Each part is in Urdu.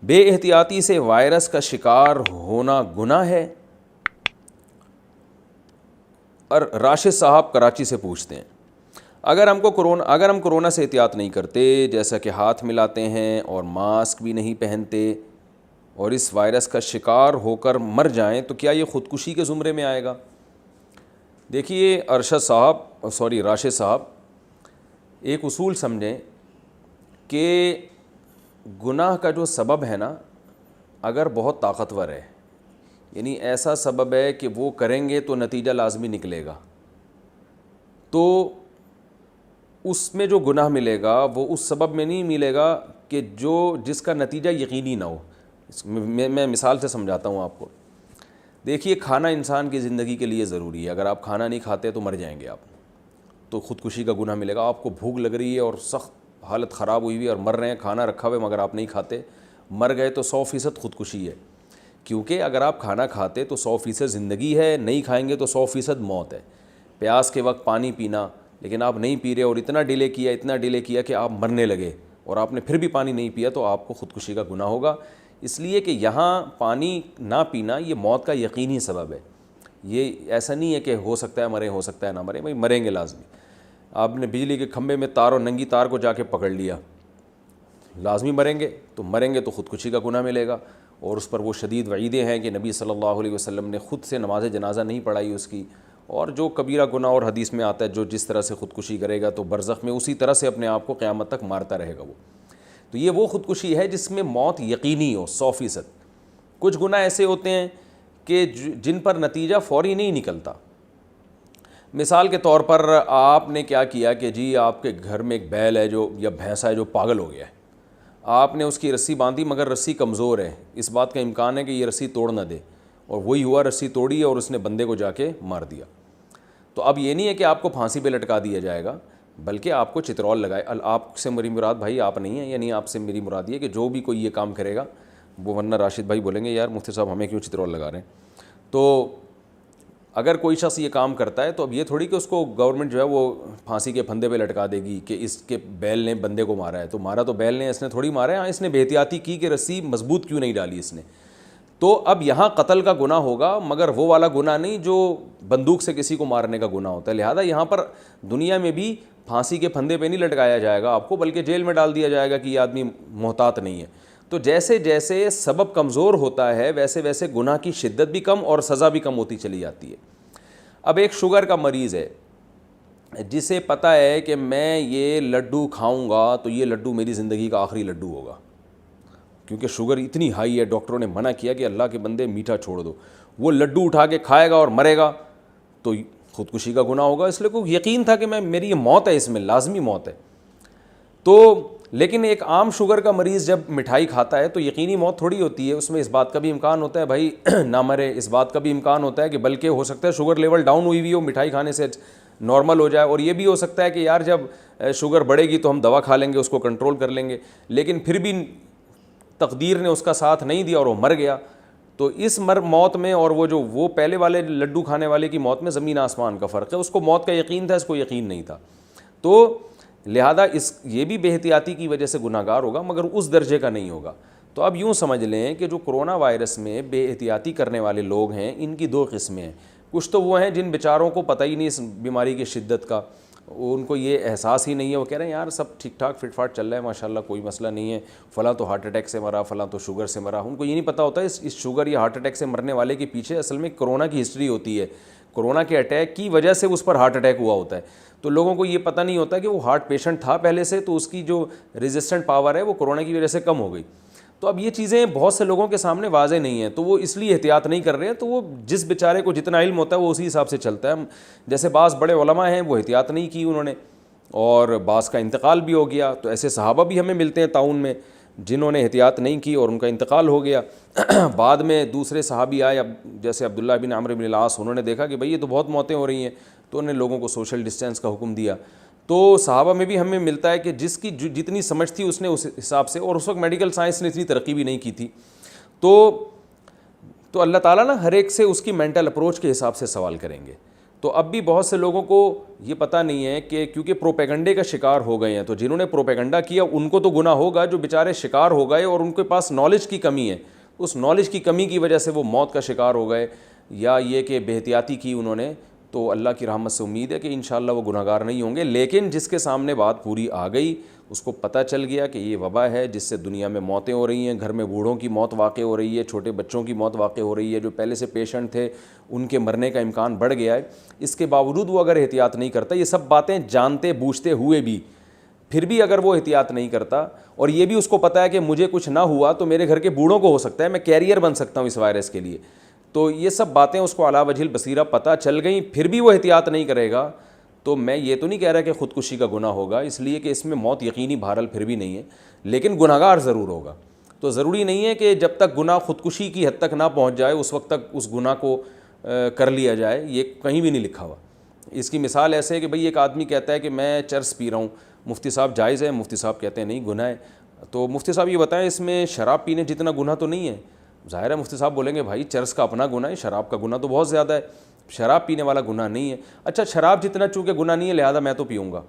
بے احتیاطی سے وائرس کا شکار ہونا گناہ ہے؟ اور راشد صاحب کراچی سے پوچھتے ہیں اگر ہم کرونا سے احتیاط نہیں کرتے، جیسا کہ ہاتھ ملاتے ہیں اور ماسک بھی نہیں پہنتے اور اس وائرس کا شکار ہو کر مر جائیں تو کیا یہ خودکشی کے زمرے میں آئے گا؟ دیکھیے راشد صاحب، ایک اصول سمجھیں کہ گناہ کا جو سبب ہے نا، اگر بہت طاقتور ہے، یعنی ایسا سبب ہے کہ وہ کریں گے تو نتیجہ لازمی نکلے گا، تو اس میں جو گناہ ملے گا وہ اس سبب میں نہیں ملے گا کہ جس کا نتیجہ یقینی نہ ہو۔ میں مثال سے سمجھاتا ہوں آپ کو۔ دیکھیے، کھانا انسان کی زندگی کے لیے ضروری ہے، اگر آپ کھانا نہیں کھاتے تو مر جائیں گے آپ، تو خودکشی کا گناہ ملے گا۔ آپ کو بھوک لگ رہی ہے اور سخت حالت خراب ہوئی ہوئی اور مر رہے ہیں، کھانا رکھا ہوا ہے مگر آپ نہیں کھاتے، مر گئے تو 100% خودکشی ہے، کیونکہ اگر آپ کھانا کھاتے تو 100% زندگی ہے، نہیں کھائیں گے تو 100% موت ہے۔ پیاس کے وقت پانی پینا، لیکن آپ نہیں پی رہے اور اتنا ڈیلے کیا کہ آپ مرنے لگے اور آپ نے پھر بھی پانی نہیں پیا، تو آپ کو خودکشی کا گناہ ہوگا، اس لیے کہ یہاں پانی نہ پینا یہ موت کا یقینی سبب ہے۔ یہ ایسا نہیں ہے کہ ہو سکتا ہے مریں، ہو سکتا ہے نہ مریں، بھائی مریں گے لازمی۔ آپ نے بجلی کے کھمبے میں تار اور ننگی تار کو جا کے پکڑ لیا، لازمی مریں گے تو خودکشی کا گناہ ملے گا، اور اس پر وہ شدید وعیدیں ہیں کہ نبی صلی اللہ علیہ وسلم نے خود سے نماز جنازہ نہیں پڑھائی اس کی، اور جو کبیرہ گناہ اور حدیث میں آتا ہے جو جس طرح سے خودکشی کرے گا تو برزخ میں اسی طرح سے اپنے آپ کو قیامت تک مارتا رہے گا وہ۔ تو یہ وہ خودکشی ہے جس میں موت یقینی ہو 100%۔ کچھ گناہ ایسے ہوتے ہیں کہ جن پر نتیجہ فوری نہیں نکلتا۔ مثال کے طور پر آپ نے کیا کیا کہ جی آپ کے گھر میں ایک بیل ہے جو یا بھینسا ہے جو پاگل ہو گیا ہے، آپ نے اس کی رسی باندھی مگر رسی کمزور ہے، اس بات کا امکان ہے کہ یہ رسی توڑ نہ دے، اور وہی ہوا، رسی توڑی اور اس نے بندے کو جا کے مار دیا۔ تو اب یہ نہیں ہے کہ آپ کو پھانسی پہ لٹکا دیا جائے گا، بلکہ آپ کو چترول لگائے۔ آپ سے میری مراد بھائی آپ نہیں ہیں، یعنی آپ سے میری مراد یہ کہ جو بھی کوئی یہ کام کرے گا وہ، ورنہ راشد بھائی بولیں گے یار مفتی صاحب ہمیں کیوں چترول لگا رہے ہیں۔ تو اگر کوئی شخص یہ کام کرتا ہے تو اب یہ تھوڑی کہ اس کو گورنمنٹ جو ہے وہ پھانسی کے پھندے پہ لٹکا دے گی کہ اس کے بیل نے بندے کو مارا ہے، تو مارا تو بیل نے، اس نے تھوڑی مارا ہے، ہاں اس نے بے احتیاطی کی کہ رسی مضبوط کیوں نہیں ڈالی اس نے۔ تو اب یہاں قتل کا گناہ ہوگا، مگر وہ والا گناہ نہیں جو بندوق سے کسی کو مارنے کا گناہ ہوتا ہے۔ لہذا یہاں پر دنیا میں بھی پھانسی کے پھندے پہ نہیں لٹکایا جائے گا آپ کو، بلکہ جیل میں ڈال دیا جائے گا کہ یہ آدمی محتاط نہیں ہے۔ تو جیسے جیسے سبب کمزور ہوتا ہے ویسے ویسے گناہ کی شدت بھی کم اور سزا بھی کم ہوتی چلی جاتی ہے۔ اب ایک شوگر کا مریض ہے جسے پتہ ہے کہ میں یہ لڈو کھاؤں گا تو یہ لڈو میری زندگی کا آخری لڈو ہوگا، کیونکہ شوگر اتنی ہائی ہے، ڈاکٹروں نے منع کیا کہ اللہ کے بندے میٹھا چھوڑ دو، وہ لڈو اٹھا کے کھائے گا اور مرے گا تو خودکشی کا گناہ ہوگا، اس لیے کوئی یقین تھا کہ میری یہ موت ہے، اس میں لازمی موت ہے۔ تو لیکن ایک عام شوگر کا مریض جب مٹھائی کھاتا ہے تو یقینی موت تھوڑی ہوتی ہے، اس میں اس بات کا بھی امکان ہوتا ہے بھائی نہ مرے، اس بات کا بھی امکان ہوتا ہے کہ بلکہ ہو سکتا ہے شوگر لیول ڈاؤن ہوئی ہو، مٹھائی کھانے سے نارمل ہو جائے، اور یہ بھی ہو سکتا ہے کہ یار جب شوگر بڑھے گی تو ہم دوا کھا لیں گے، اس کو کنٹرول کر لیں گے، لیکن پھر بھی تقدیر نے اس کا ساتھ نہیں دیا اور وہ مر گیا۔ تو اس موت میں اور وہ پہلے والے لڈو کھانے والے کی موت میں زمین آسمان کا فرق ہے، اس کو موت کا یقین تھا، اس کو یقین نہیں تھا۔ تو لہذا یہ بھی بے احتیاطی کی وجہ سے گناہ گار ہوگا، مگر اس درجے کا نہیں ہوگا۔ تو اب یوں سمجھ لیں کہ جو کرونا وائرس میں بے احتیاطی کرنے والے لوگ ہیں ان کی 2 قسمیں ہیں۔ کچھ تو وہ ہیں جن بیچاروں کو پتہ ہی نہیں اس بیماری کی شدت کا، ان کو یہ احساس ہی نہیں ہے، وہ کہہ رہے ہیں یار سب ٹھیک ٹھاک فٹ فاٹ چل رہا ہے ماشاءاللہ، کوئی مسئلہ نہیں ہے، فلاں تو ہارٹ اٹیک سے مرا، فلاں تو شوگر سے مرا۔ ان کو یہ نہیں پتہ ہوتا ہے اس شوگر یا ہارٹ اٹیک سے مرنے والے کے پیچھے اصل میں کرونا کی ہسٹری ہوتی ہے، کرونا کے اٹیک کی وجہ سے اس پر ہارٹ اٹیک ہوا ہوتا ہے۔ تو لوگوں کو یہ پتہ نہیں ہوتا کہ وہ ہارٹ پیشنٹ تھا پہلے سے، تو اس کی جو ریزسٹنٹ پاور ہے وہ کرونا کی وجہ سے کم ہو گئی۔ تو اب یہ چیزیں بہت سے لوگوں کے سامنے واضح نہیں ہیں، تو وہ اس لیے احتیاط نہیں کر رہے ہیں، تو وہ جس بیچارے کو جتنا علم ہوتا ہے وہ اسی حساب سے چلتا ہے۔ جیسے بعض بڑے علماء ہیں وہ احتیاط نہیں کی انہوں نے، اور بعض کا انتقال بھی ہو گیا، تو ایسے صحابہ بھی ہمیں ملتے ہیں تعاون میں جنہوں نے احتیاط نہیں کی اور ان کا انتقال ہو گیا۔ بعد میں دوسرے صحابی آئے، جیسے عبداللہ بن عمرو بن العاص، انہوں نے دیکھا کہ بھئی یہ تو بہت موتیں ہو رہی ہیں، تو انہوں نے لوگوں کو سوشل ڈسٹینس کا حکم دیا۔ تو صحابہ میں بھی ہمیں ملتا ہے کہ جس کی جتنی سمجھ تھی اس نے اس حساب سے، اور اس وقت میڈیکل سائنس نے اتنی ترقی بھی نہیں کی تھی، تو اللہ تعالیٰ نا ہر ایک سے اس کی مینٹل اپروچ کے حساب سے سوال کریں گے۔ تو اب بھی بہت سے لوگوں کو یہ پتہ نہیں ہے کہ کیونکہ پروپیگنڈے کا شکار ہو گئے ہیں، تو جنہوں نے پروپیگنڈا کیا ان کو تو گناہ ہوگا، جو بیچارے شکار ہو گئے اور ان کے پاس نالج کی کمی ہے، اس نالج کی کمی کی وجہ سے وہ موت کا شکار ہو گئے، یا یہ کہ بے احتیاطی کی انہوں نے، تو اللہ کی رحمت سے امید ہے کہ انشاءاللہ وہ گناہگار نہیں ہوں گے۔ لیکن جس کے سامنے بات پوری آ گئی، اس کو پتہ چل گیا کہ یہ وبا ہے جس سے دنیا میں موتیں ہو رہی ہیں، گھر میں بوڑھوں کی موت واقع ہو رہی ہے، چھوٹے بچوں کی موت واقع ہو رہی ہے، جو پہلے سے پیشنٹ تھے ان کے مرنے کا امکان بڑھ گیا ہے، اس کے باوجود وہ اگر احتیاط نہیں کرتا، یہ سب باتیں جانتے بوجھتے ہوئے بھی پھر بھی اگر وہ احتیاط نہیں کرتا، اور یہ بھی اس کو پتہ ہے کہ مجھے کچھ نہ ہوا تو میرے گھر کے بوڑھوں کو ہو سکتا ہے، میں کیریئر بن سکتا ہوں اس وائرس کے لیے، تو یہ سب باتیں اس کو علی وجہ البصیرہ پتہ چل گئیں، پھر بھی وہ احتیاط نہیں کرے گا، تو میں یہ تو نہیں کہہ رہا کہ خودکشی کا گناہ ہوگا، اس لیے کہ اس میں موت یقینی بہرحال پھر بھی نہیں ہے، لیکن گناہگار ضرور ہوگا۔ تو ضروری نہیں ہے کہ جب تک گناہ خودکشی کی حد تک نہ پہنچ جائے اس وقت تک اس گناہ کو کر لیا جائے، یہ کہیں بھی نہیں لکھا ہوا۔ اس کی مثال ایسے ہے کہ بھئی ایک آدمی کہتا ہے کہ میں چرس پی رہا ہوں، مفتی صاحب جائز ہے؟ مفتی صاحب کہتے ہیں نہیں گناہ ہے۔ تو مفتی صاحب یہ بتائیں اس میں شراب پینے جتنا گناہ تو نہیں ہے؟ ظاہر ہے مفتی صاحب بولیں گے بھائی چرس کا اپنا گناہ ہے، شراب کا گناہ تو بہت زیادہ ہے، شراب پینے والا گناہ نہیں ہے۔ اچھا شراب جتنا چونکہ گناہ نہیں ہے لہذا میں تو پیوں گا،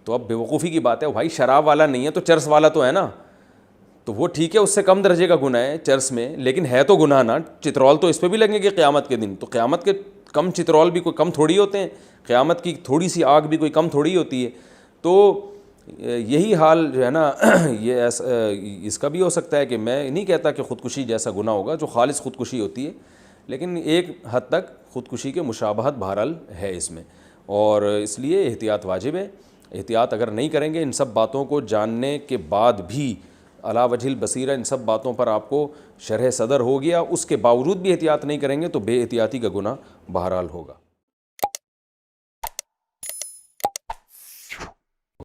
تو اب بیوقوفی کی بات ہے، بھائی شراب والا نہیں ہے تو چرس والا تو ہے نا، تو وہ ٹھیک ہے اس سے کم درجے کا گناہ ہے چرس میں، لیکن ہے تو گناہ نا۔ چترول تو اس پہ بھی لگیں گے قیامت کے دن، تو قیامت کے کم چترول بھی کوئی کم تھوڑی ہوتے ہیں، قیامت کی تھوڑی سی آگ بھی کوئی کم تھوڑی ہوتی ہے۔ تو یہی حال جو ہے نا یہ اس کا بھی ہو سکتا ہے کہ میں نہیں کہتا کہ خودکشی جیسا گناہ ہوگا جو خالص خودکشی ہوتی ہے، لیکن ایک حد تک خودکشی کے مشابہت بہرحال ہے اس میں، اور اس لیے احتیاط واجب ہے۔ احتیاط اگر نہیں کریں گے، ان سب باتوں کو جاننے کے بعد بھی علی وجہ البصیرہ ان سب باتوں پر آپ کو شرح صدر ہو گیا، اس کے باوجود بھی احتیاط نہیں کریں گے تو بے احتیاطی کا گناہ بہرحال ہوگا۔